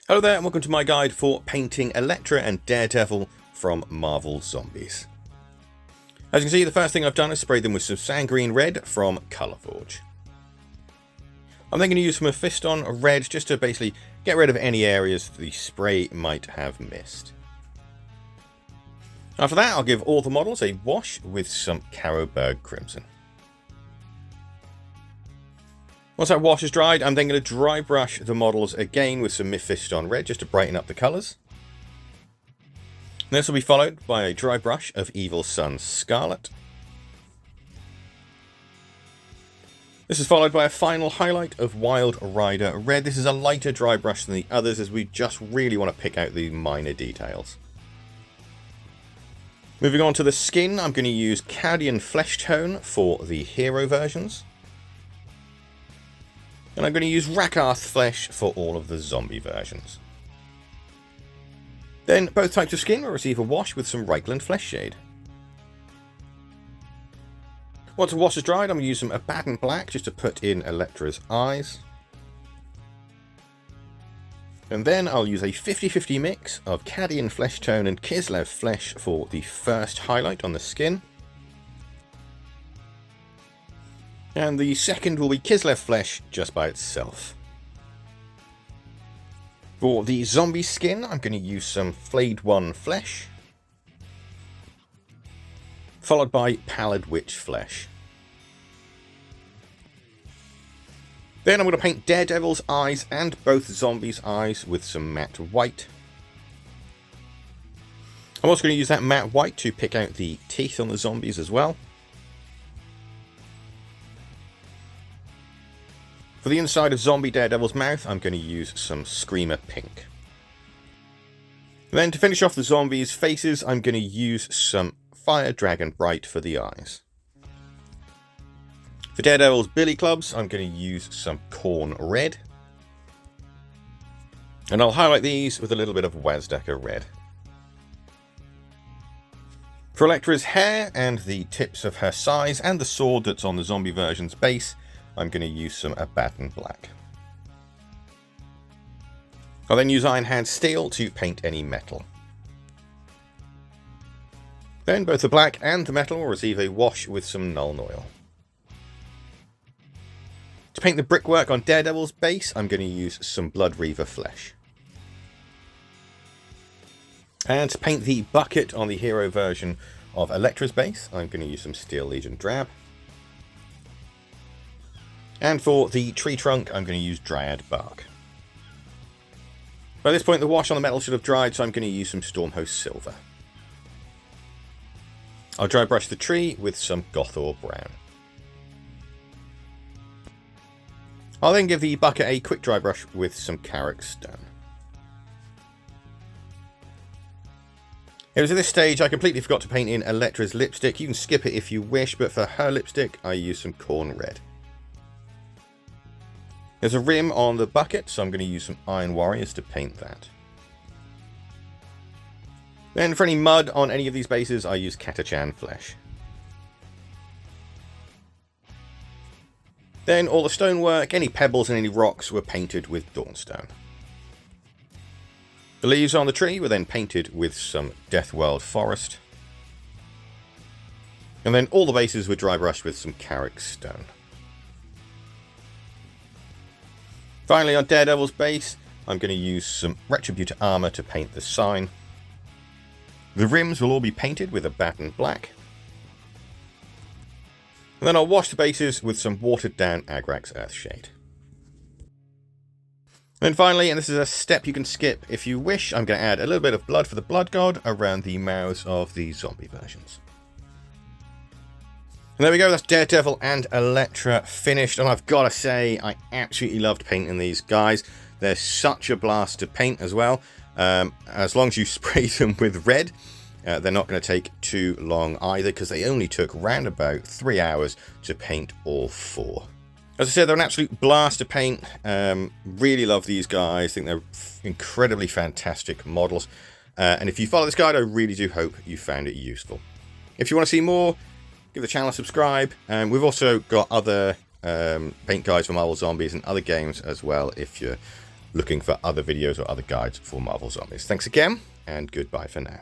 Hello there and welcome to my guide for painting Electra and Daredevil from Marvel Zombies. As you can see, the first thing I've done is sprayed them with some sand green red from Colourforge. I'm then going to use some Mephiston red just to basically get rid of any areas the spray might have missed. After that, I'll give all the models a wash with some Carroburg Crimson. Once that wash is dried, I'm then going to dry brush the models again with some Mephiston red just to brighten up the colours. This will be followed by a dry brush of Evil Sunz Scarlet. This is followed by a final highlight of Wild Rider Red. This is a lighter dry brush than the others as we just really want to pick out the minor details. Moving on to the skin, I'm going to use Cadian Flesh Tone for the hero versions. And I'm going to use Rakarth Flesh for all of the zombie versions. Then both types of skin will receive a wash with some Reichland Flesh Shade. Once the wash is dried, I'm going to use some Abaddon Black just to put in Electra's eyes. And then I'll use a 50-50 mix of Cadian Flesh Tone and Kislev Flesh for the first highlight on the skin. And the second will be Kislev Flesh just by itself. For the zombie skin, I'm going to use some Flayed One Flesh, followed by Pallid Witch Flesh. Then I'm going to paint Daredevil's eyes and both zombies' eyes with some matte white. I'm also going to use that matte white to pick out the teeth on the zombies as well. For the inside of Zombie Daredevil's mouth, I'm going to use some Screamer Pink. Then to finish off the zombies' faces, I'm going to use some Fire Dragon Bright for the eyes. For Daredevil's billy clubs, I'm going to use some Corn Red. And I'll highlight these with a little bit of Wazdaka Red. For Electra's hair and the tips of her size and the sword that's on the zombie version's base, I'm going to use some Abaddon Black. I'll then use Iron Hand Steel to paint any metal. Then both the black and the metal will receive a wash with some Nuln Oil. To paint the brickwork on Daredevil's base, I'm going to use some Blood Reaver Flesh. And to paint the bucket on the hero version of Electra's base, I'm going to use some Steel Legion Drab. And for the tree trunk, I'm going to use Dryad Bark. By this point, the wash on the metal should have dried, so I'm going to use some Stormhost Silver. I'll dry brush the tree with some Gothor Brown. I'll then give the bucket a quick dry brush with some Carrick Stone. It was at this stage I completely forgot to paint in Electra's lipstick. You can skip it if you wish, but for her lipstick, I used some Corn Red. There's a rim on the bucket, so I'm going to use some Iron Warriors to paint that. Then for any mud on any of these bases, I use Catachan Flesh. Then all the stonework, any pebbles and any rocks were painted with Dawnstone. The leaves on the tree were then painted with some Deathworld Forest. And then all the bases were dry brushed with some Carrick Stone. Finally, on Daredevil's base, I'm going to use some Retributor Armor to paint the sign. The rims will all be painted with Abaddon Black. And then I'll wash the bases with some watered down Agrax Earthshade. And then finally, and this is a step you can skip if you wish, I'm going to add a little bit of blood for the Blood God around the mouths of the zombie versions. And there we go, that's Daredevil and Electra finished, and I've got to say, I absolutely loved painting these guys. They're such a blast to paint as well. As long as you spray them with red, they're not going to take too long either, because they only took round about 3 hours to paint all 4. As I said, they're an absolute blast to paint. Really love these guys. I think they're incredibly fantastic models. And if you follow this guide, I really do hope you found it useful. If you want to see more, give the channel a subscribe. We've also got other paint guides for Marvel Zombies and other games as well if you're looking for other videos or other guides for Marvel Zombies. Thanks again, and goodbye for now.